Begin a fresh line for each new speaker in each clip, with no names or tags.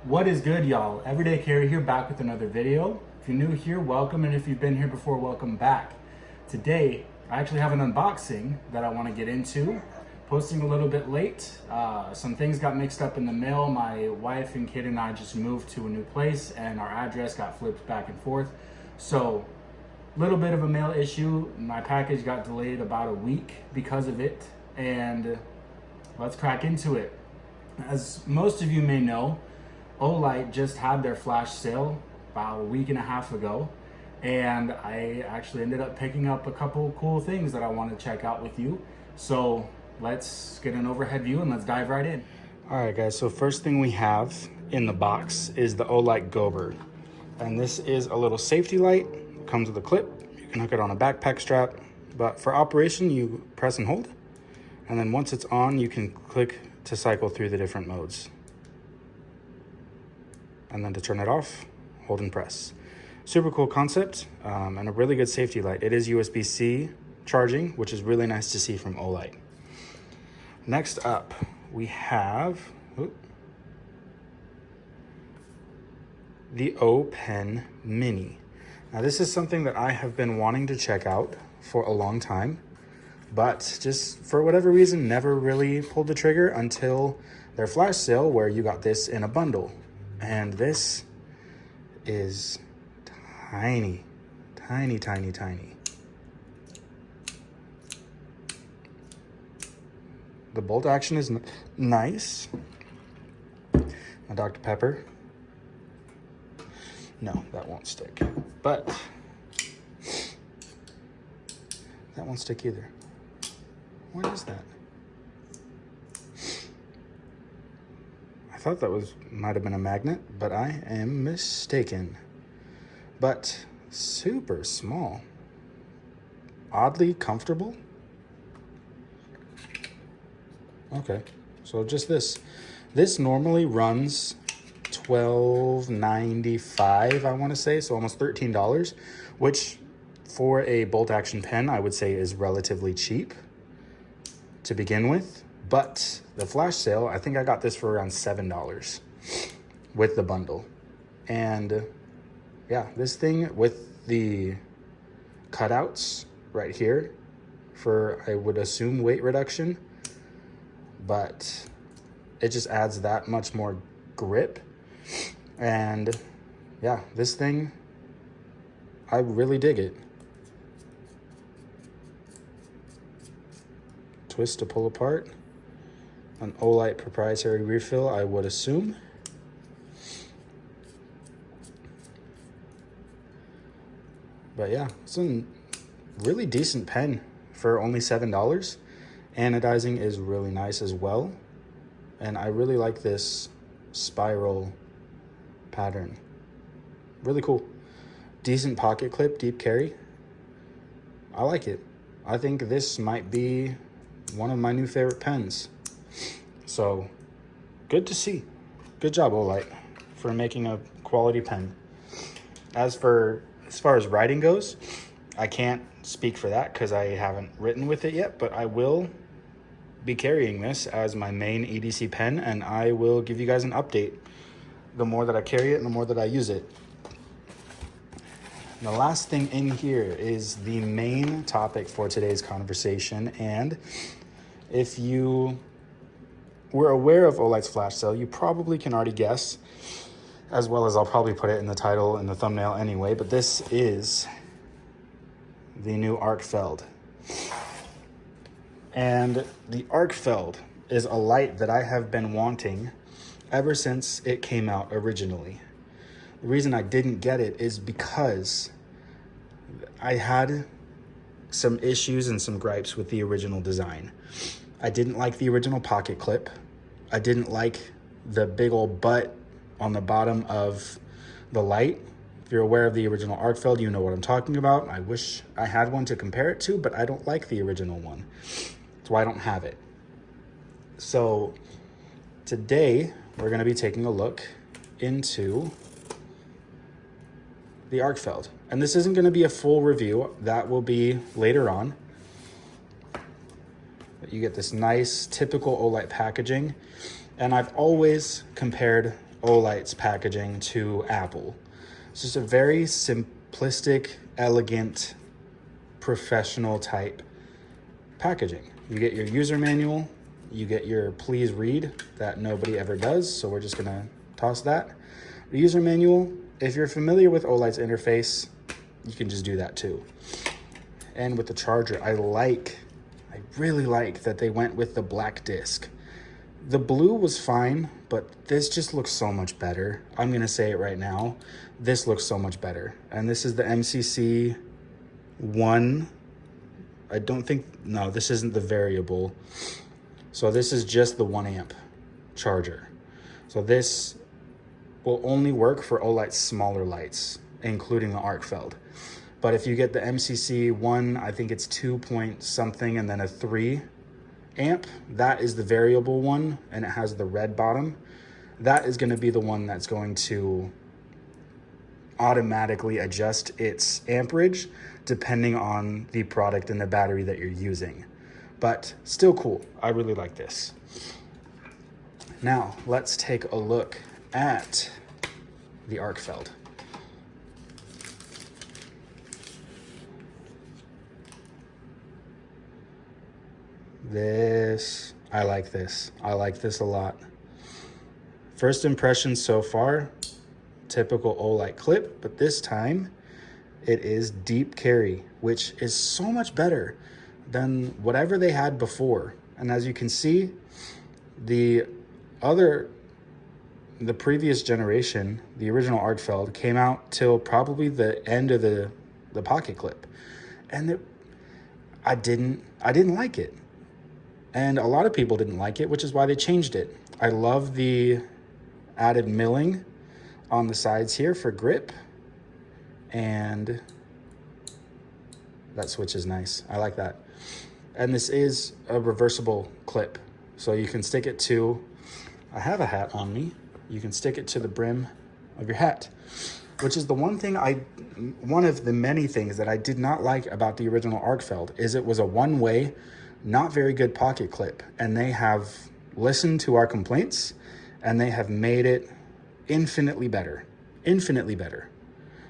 What is good, y'all? Everyday Carry here, back with another video. If you're new here, welcome, and if you've been here before, welcome back. Today, I actually have an unboxing that I want to get into. Posting a little bit late. Some things got mixed up in the mail. My wife and kid and I just moved to a new place, and our address got flipped back and forth. So, little bit of a mail issue. My package got delayed about a week because of it, and let's crack into it. As most of you may know, Olight just had their flash sale about a week and a half ago, and I actually ended up picking up a couple cool things that I want to check out with you. So let's get an overhead view and let's dive right in. All right, guys, so first thing we have in the box is the Olight Gober. And this is a little safety light. It comes with a clip. You can hook it on a backpack strap, but for operation, you press and hold. And then once it's on, you can click to cycle through the different modes. And then to turn it off, hold and press. Super cool concept, and a really good safety light. It is USB-C charging, which is really nice to see from Olight. Next up, we have the O Pen Mini. Now this is something that I have been wanting to check out for a long time, but just for whatever reason, never really pulled the trigger until their flash sale where you got this in a bundle. And this is tiny, tiny, tiny, tiny. The bolt action is nice. My Dr. Pepper. No, that won't stick. But that won't stick either. What is that? I thought that might have been a magnet, but I am mistaken. But super small. Oddly comfortable. Okay, so just this. This normally runs $12.95, I want to say, so almost $13, which for a bolt action pen, I would say is relatively cheap to begin with. But the flash sale, I think I got this for around $7 with the bundle. And yeah, this thing with the cutouts right here for, I would assume, weight reduction, but it just adds that much more grip. And yeah, this thing, I really dig it. Twist to pull apart. An Olight proprietary refill, I would assume. But yeah, it's a really decent pen for only $7. Anodizing is really nice as well. And I really like this spiral pattern. Really cool. Decent pocket clip, deep carry. I like it. I think this might be one of my new favorite pens. So, good to see. Good job, Olight, for making a quality pen. As far as writing goes, I can't speak for that because I haven't written with it yet, but I will be carrying this as my main EDC pen, and I will give you guys an update the more that I carry it and the more that I use it. The last thing in here is the main topic for today's conversation, and if you were aware of Olight's flash sale, you probably can already guess, as well as I'll probably put it in the title and the thumbnail anyway, but this is the new Arkfeld. And the Arkfeld is a light that I have been wanting ever since it came out originally. The reason I didn't get it is because I had some issues and some gripes with the original design. I didn't like the original pocket clip. I didn't like the big old butt on the bottom of the light. If you're aware of the original Arkfeld, you know what I'm talking about. I wish I had one to compare it to, but I don't like the original one. That's why I don't have it. So today we're going to be taking a look into the Arkfeld. And this isn't going to be a full review. That will be later on. But you get this nice typical Olight packaging. And I've always compared Olights packaging to Apple. It's just a very simplistic, elegant, professional type packaging. You get your user manual, you get your please read that nobody ever does, so we're just gonna toss that. The user manual, if you're familiar with Olight's interface, you can just do that too. And with the charger, I really like that they went with the black disc. The blue was fine, but this just looks so much better. I'm gonna say it right now. This looks so much better. And this is the MCC 1. No, this isn't the variable. So this is just the 1 amp charger. So this will only work for Olight's smaller lights, including the Arkfeld. But if you get the MCC 1, I think it's 2 point something and then a 3 amp, that is the variable one, and it has the red bottom. That is going to be the one that's going to automatically adjust its amperage depending on the product and the battery that you're using. But still cool. I really like this. Now, let's take a look at the Arkfeld. I like this. I like this a lot. First impression so far, typical Olight clip, but this time it is deep carry, which is so much better than whatever they had before. And as you can see, the previous generation, the original Arkfeld, came out till probably the end of the pocket clip. And I didn't like it. And a lot of people didn't like it, which is why they changed it. I love the added milling on the sides here for grip. And that switch is nice. I like that. And this is a reversible clip. So you can stick it to, I have a hat on me. You can stick it to the brim of your hat, which is the one of the many things that I did not like about the original Arkfeld is it was a one-way, not very good pocket clip. And they have listened to our complaints and they have made it infinitely better. Infinitely better.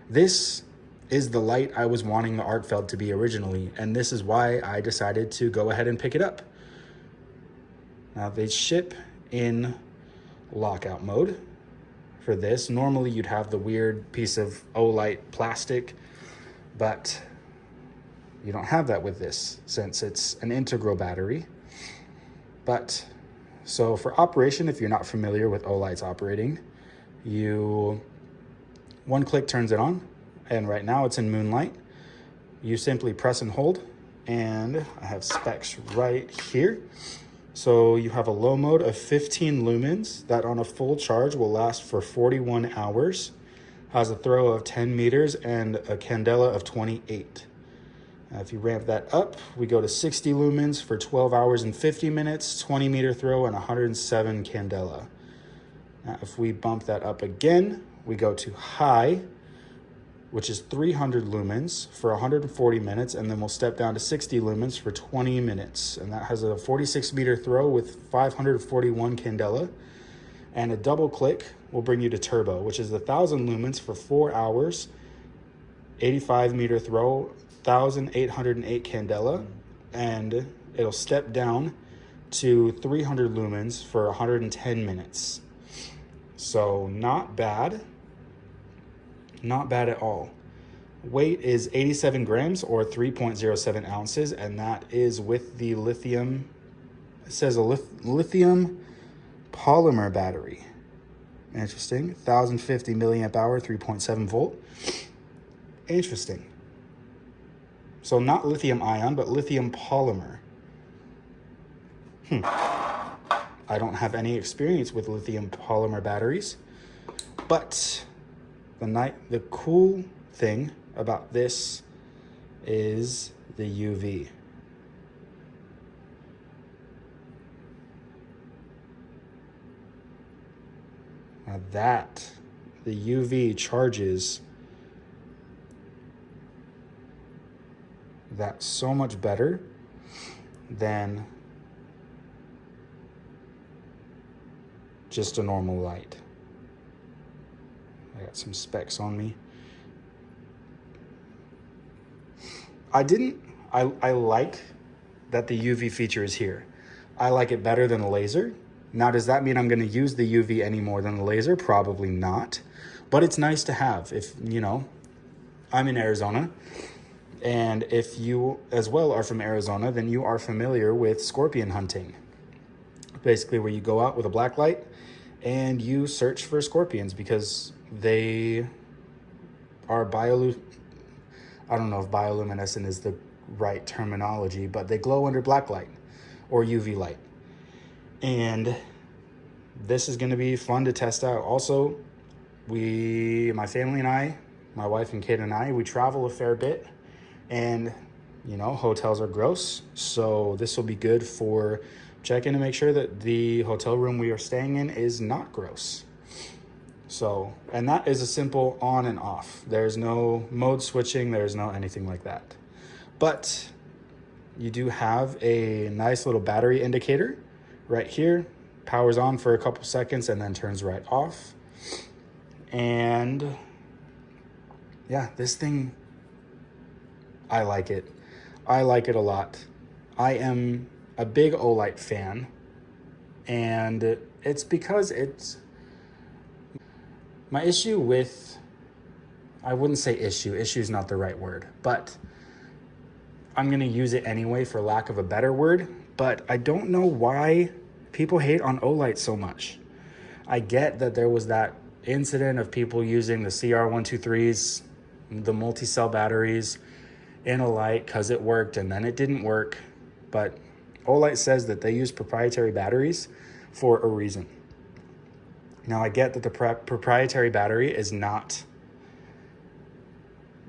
This is the light I was wanting the Arkfeld to be originally, and this is why I decided to go ahead and pick it up. Now they ship in lockout mode for this. Normally you'd have the weird piece of Olight plastic, but you don't have that with this since it's an integral battery. But so for operation, if you're not familiar with Olight's operating, one click turns it on, and right now it's in moonlight. You simply press and hold, and I have specs right here. So you have a low mode of 15 lumens that on a full charge will last for 41 hours, has a throw of 10 meters and a candela of 28. If you ramp that up, we go to 60 lumens for 12 hours and 50 minutes, 20 meter throw, and 107 candela. Now, if we bump that up again, we go to high, which is 300 lumens for 140 minutes, and then we'll step down to 60 lumens for 20 minutes. And that has a 46 meter throw with 541 candela. And a double click will bring you to turbo, which is 1,000 lumens for 4 hours, 85 meter throw, 1,808 candela, and it'll step down to 300 lumens for 110 minutes. So not bad. Not bad at all. Weight is 87 grams or 3.07 ounces, and that is with the lithium, it says a lithium polymer battery. Interesting. 1,050 milliamp hour, 3.7 volt. Interesting. So not lithium ion, but lithium polymer. I don't have any experience with lithium polymer batteries, but the cool thing about this is the UV. Now the UV charges that so much better than just a normal light. got some specks on me. I like that the UV feature is here. I like it better than the laser. Now, does that mean I'm going to use the UV any more than the laser? Probably not. But it's nice to have. If, you know, I'm in Arizona, and if you as well are from Arizona, then you are familiar with scorpion hunting. Basically where you go out with a black light and you search for scorpions because they are I don't know if bioluminescent is the right terminology, but they glow under black light or UV light. And this is going to be fun to test out. Also, my family and I, my wife and kid and I, we travel a fair bit, and you know, hotels are gross. So this will be good for checking to make sure that the hotel room we are staying in is not gross. So, and that is a simple on and off. There's no mode switching. There's no anything like that. But you do have a nice little battery indicator right here. Powers on for a couple seconds and then turns right off. And yeah, this thing, I like it. I like it a lot. I am a big Olight fan, and it's because my issue with, I wouldn't say issue is not the right word, but I'm gonna use it anyway for lack of a better word, but I don't know why people hate on Olight so much. I get that there was that incident of people using the CR123s, the multi-cell batteries in a light because it worked and then it didn't work, but Olight says that they use proprietary batteries for a reason. Now, I get that the proprietary battery is not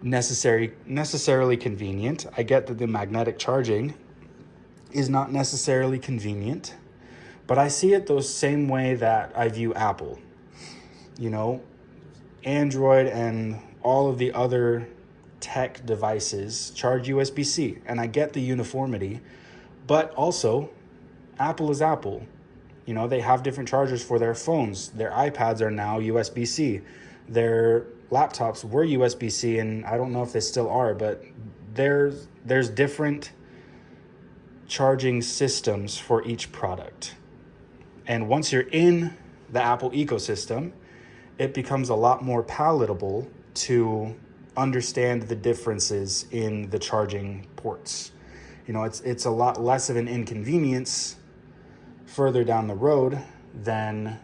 necessarily convenient. I get that the magnetic charging is not necessarily convenient, but I see it the same way that I view Apple. You know, Android and all of the other tech devices charge USB-C, and I get the uniformity, but also Apple is Apple. You know, they have different chargers for their phones. Their iPads are now USB-C. Their laptops were USB-C, and I don't know if they still are, but there's different charging systems for each product. And once you're in the Apple ecosystem, it becomes a lot more palatable to understand the differences in the charging ports. You know, it's a lot less of an inconvenience further down the road than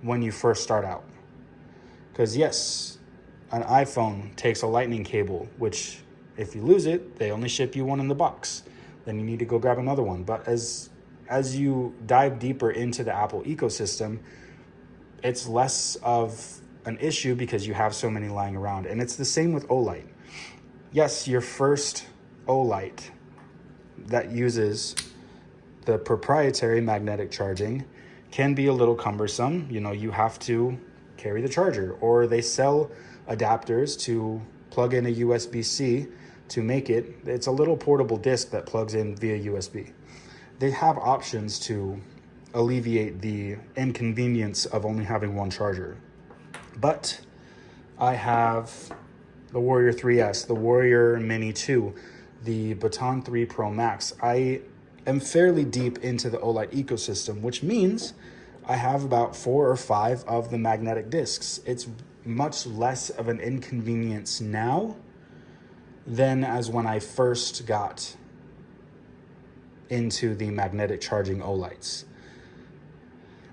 when you first start out. Because yes, an iPhone takes a lightning cable, which if you lose it, they only ship you one in the box. Then you need to go grab another one. But as you dive deeper into the Apple ecosystem, it's less of an issue because you have so many lying around. And it's the same with Olight. Yes, your first Olight that uses the proprietary magnetic charging can be a little cumbersome. You know, you have to carry the charger, or they sell adapters to plug in a USB-C to make it. It's a little portable disc that plugs in via USB. They have options to alleviate the inconvenience of only having one charger. But I have the Warrior 3S, the Warrior Mini 2, the Baton 3 Pro Max. I am fairly deep into the Olight ecosystem, which means I have about 4 or 5 of the magnetic discs. It's much less of an inconvenience now than as when I first got into the magnetic charging Olights.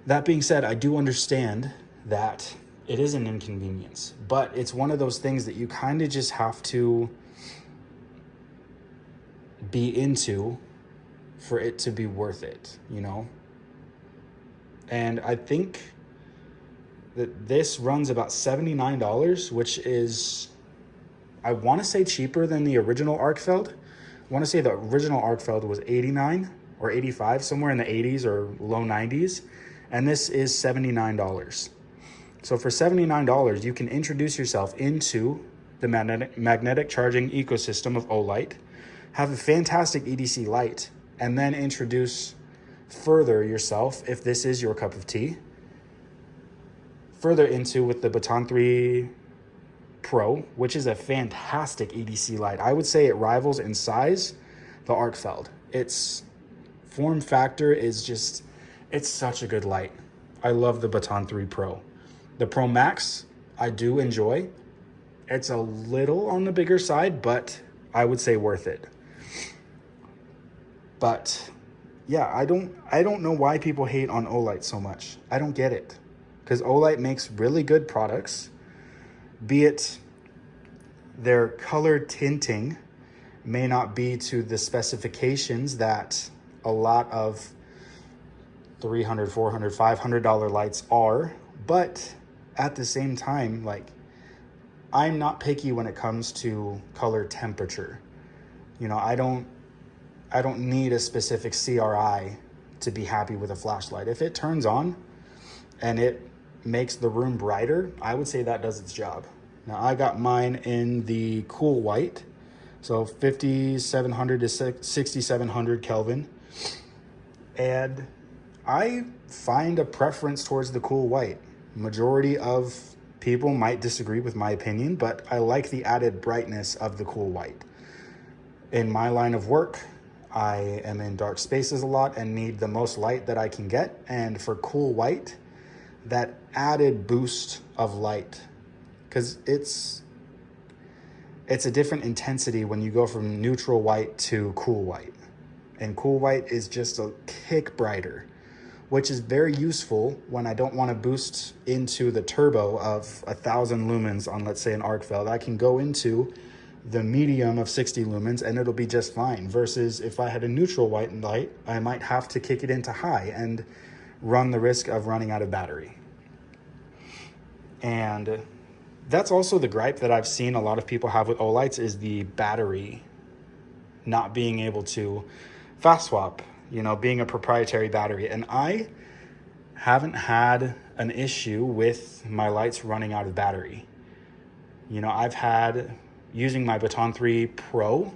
That being said, I do understand that it is an inconvenience, but it's one of those things that you kind of just have to be into for it to be worth it, you know? And I think that this runs about $79, which is, I want to say, cheaper than the original Arkfeld. I want to say the original Arkfeld was $89 or $85, somewhere in the 80s or low 90s. And this is $79. So for $79, you can introduce yourself into the magnetic charging ecosystem of Olight, have a fantastic EDC light, and then introduce further yourself, if this is your cup of tea, further into with the Baton 3 Pro, which is a fantastic EDC light. I would say it rivals in size the Arkfeld. Its form factor is just, it's such a good light. I love the Baton 3 Pro. The Pro Max, I do enjoy. It's a little on the bigger side, but I would say worth it. But yeah, I don't know why people hate on Olight so much. I don't get it. Because Olight makes really good products, be it their color tinting may not be to the specifications that a lot of $300, $400, $500 lights are, but at the same time, like, I'm not picky when it comes to color temperature. You know, I don't need a specific CRI to be happy with a flashlight. If it turns on and it makes the room brighter, I would say that does its job. Now, I got mine in the cool white, so 5700 to 6700 Kelvin, and I find a preference towards the cool white. Majority of people might disagree with my opinion, but I like the added brightness of the cool white. In my line of work, I am in dark spaces a lot and need the most light that I can get, and for cool white, that added boost of light, because it's a different intensity when you go from neutral white to cool white. And cool white is just a kick brighter, which is very useful when I don't want to boost into the turbo of 1,000 lumens on, let's say, an Arkfeld. I can go into the medium of 60 lumens and it'll be just fine. Versus if I had a neutral white light, I might have to kick it into high and run the risk of running out of battery. And that's also the gripe that I've seen a lot of people have with Olights, is the battery not being able to fast swap, you know, being a proprietary battery. And I haven't had an issue with my lights running out of battery. You know, I've had, using my Baton 3 Pro,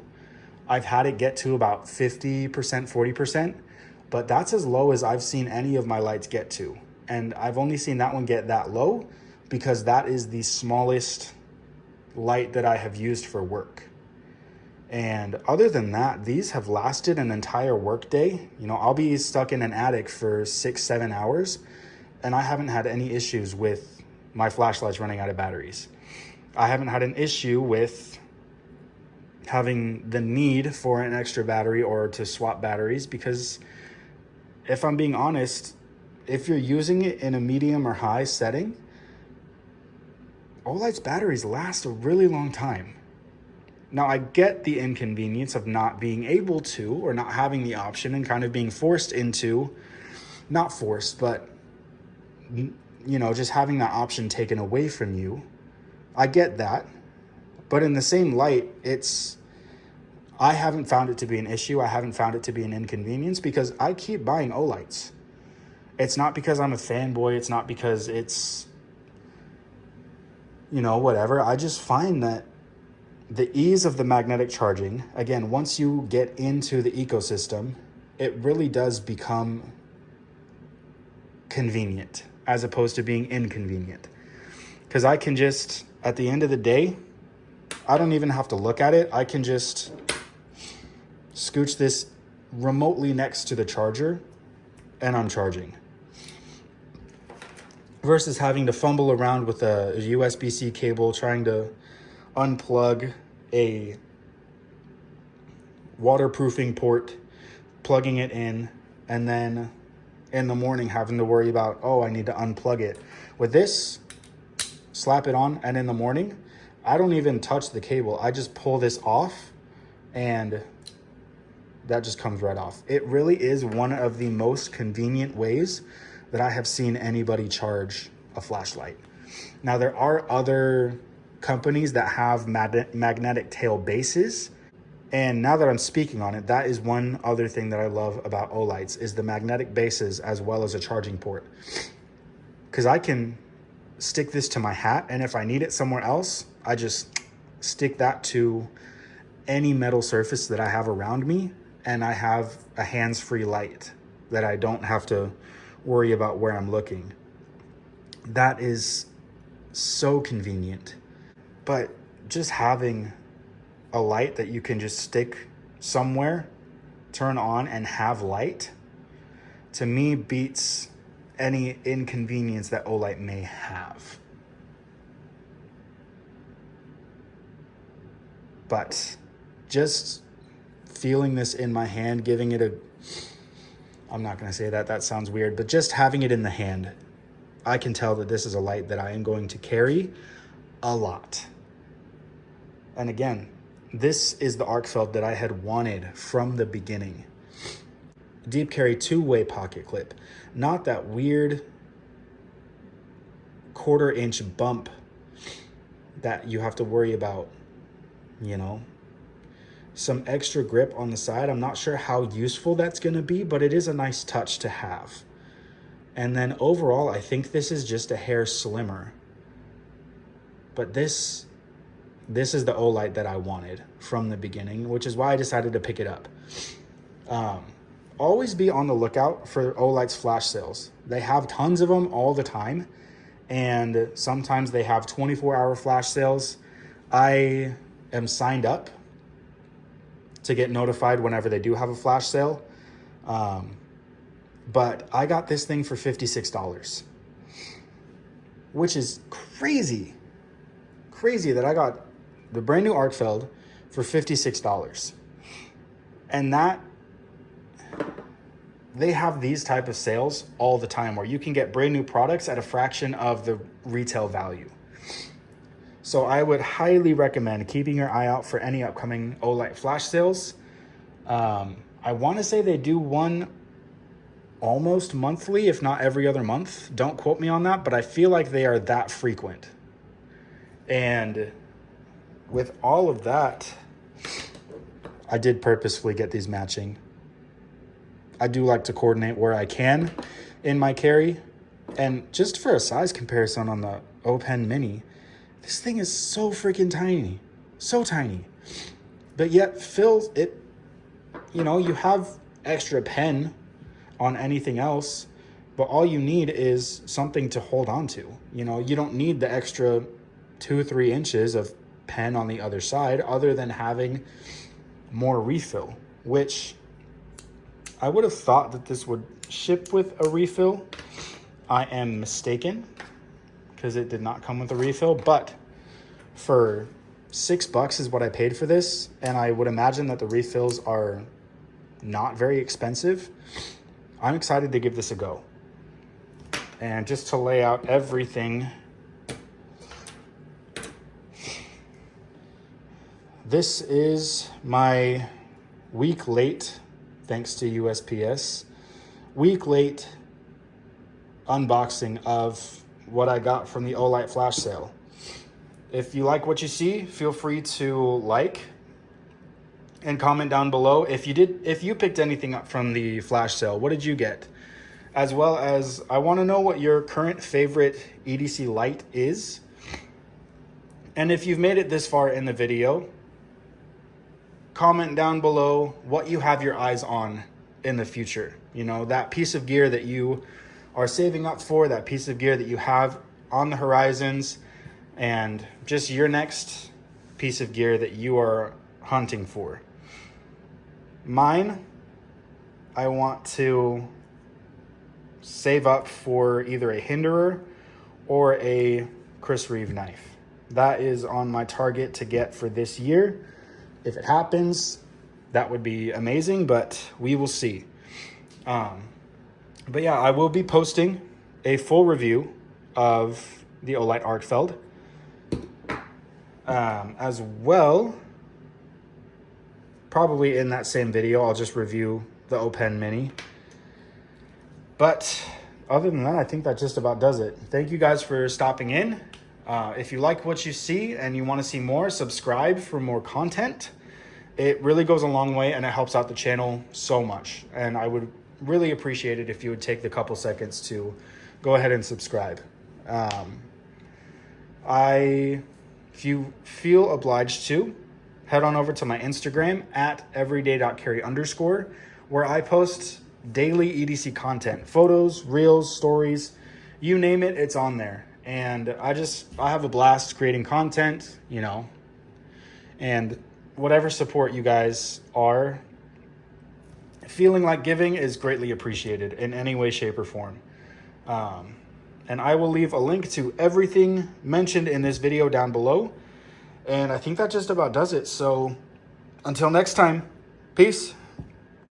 I've had it get to about 50%, 40%, but that's as low as I've seen any of my lights get to. And I've only seen that one get that low because that is the smallest light that I have used for work. And other than that, these have lasted an entire work day. You know, I'll be stuck in an attic for 6-7 hours and I haven't had any issues with my flashlights running out of batteries. I haven't had an issue with having the need for an extra battery or to swap batteries, because if I'm being honest, if you're using it in a medium or high setting, Olight's batteries last a really long time. Now, I get the inconvenience of not being able to, or not having the option, and kind of being forced into, not forced, but, you know, just having that option taken away from you. I get that. But in the same light, I haven't found it to be an issue. I haven't found it to be an inconvenience because I keep buying Olights. It's not because I'm a fanboy. It's not because it's, you know, whatever. I just find that the ease of the magnetic charging, again, once you get into the ecosystem, it really does become convenient as opposed to being inconvenient. Because I can just, at the end of the day, I don't even have to look at it. I can just scooch this remotely next to the charger and I'm charging. Versus having to fumble around with a USB-C cable, trying to unplug a waterproofing port, plugging it in, and then in the morning having to worry about, oh, I need to unplug it. With this, slap it on, and in the morning, I don't even touch the cable. I just pull this off and that just comes right off. It really is one of the most convenient ways that I have seen anybody charge a flashlight. Now, there are other companies that have magnetic tail bases. And now that I'm speaking on it, that is one other thing that I love about Olights, is the magnetic bases as well as a charging port. Because I can stick this to my hat, and if I need it somewhere else, I just stick that to any metal surface that I have around me, and I have a hands-free light that I don't have to worry about where I'm looking. That is so convenient. But just having a light that you can just stick somewhere, turn on, and have light, to me beats any inconvenience that Olight may have. But just feeling this in my hand, giving it a, I'm not going to say that, that sounds weird, but just having it in the hand, I can tell that this is a light that I am going to carry a lot. And again, this is the Arkfeld that I had wanted from the beginning. Deep carry 2-way pocket clip, not that weird 1/4 inch bump that you have to worry about, you know. Some extra grip on the side. I'm not sure how useful that's going to be, but it is a nice touch to have. And then overall, I think this is just a hair slimmer. But this is the Olight that I wanted from the beginning, which is why I decided to pick it up. Always be on the lookout for Olight's flash sales. They have tons of them all the time, and sometimes they have 24-hour flash sales. I am signed up to get notified whenever they do have a flash sale. But I got this thing for $56, which is crazy. Crazy that I got the brand new Arkfeld for $56. And that, they have these type of sales all the time where you can get brand new products at a fraction of the retail value. So I would highly recommend keeping your eye out for any upcoming Olight flash sales. I want to say they do one almost monthly, if not every other month. Don't quote me on that, but I feel like they are that frequent. And with all of that, I did purposefully get these matching. I do like to coordinate where I can in my carry. And just for a size comparison on the O-Pen Mini, this thing is so freaking tiny. So tiny. But yet fills it, you know, you have extra pen on anything else, but all you need is something to hold on to. You know, you don't need the extra 2-3 inches of pen on the other side other than having more refill, which I would have thought that this would ship with a refill. I am mistaken because it did not come with a refill, but for $6 is what I paid for this, and I would imagine that the refills are not very expensive. I'm excited to give this a go. And just to lay out everything, this is my week late, thanks to USPS, week late unboxing of what I got from the Olight flash sale. If you like what you see, feel free to like and comment down below. If you picked anything up from the flash sale, what did you get? As well as, I want to know what your current favorite EDC light is. And if you've made it this far in the video, comment down below what you have your eyes on in the future. You know, that piece of gear that you are saving up for, that piece of gear that you have on the horizons, and just your next piece of gear that you are hunting for. Mine, I want to save up for either a Hinderer or a Chris Reeve knife. That is on my target to get for this year. If it happens, that would be amazing, but we will see. But yeah, I will be posting a full review of the Olight Arkfeld. As well, probably in that same video, I'll just review the O-Pen Mini. But other than that, I think that just about does it. Thank you guys for stopping in. If you like what you see and you want to see more, subscribe for more content. It really goes a long way and it helps out the channel so much. And I would really appreciate it if you would take the couple seconds to go ahead and subscribe. If you feel obliged to, head on over to my Instagram at everyday.carry_, where I post daily EDC content, photos, reels, stories, you name it, it's on there. And I have a blast creating content, you know, and whatever support you guys are feeling like giving is greatly appreciated in any way, shape, or form. And I will leave a link to everything mentioned in this video down below. And I think that just about does it. So until next time, peace.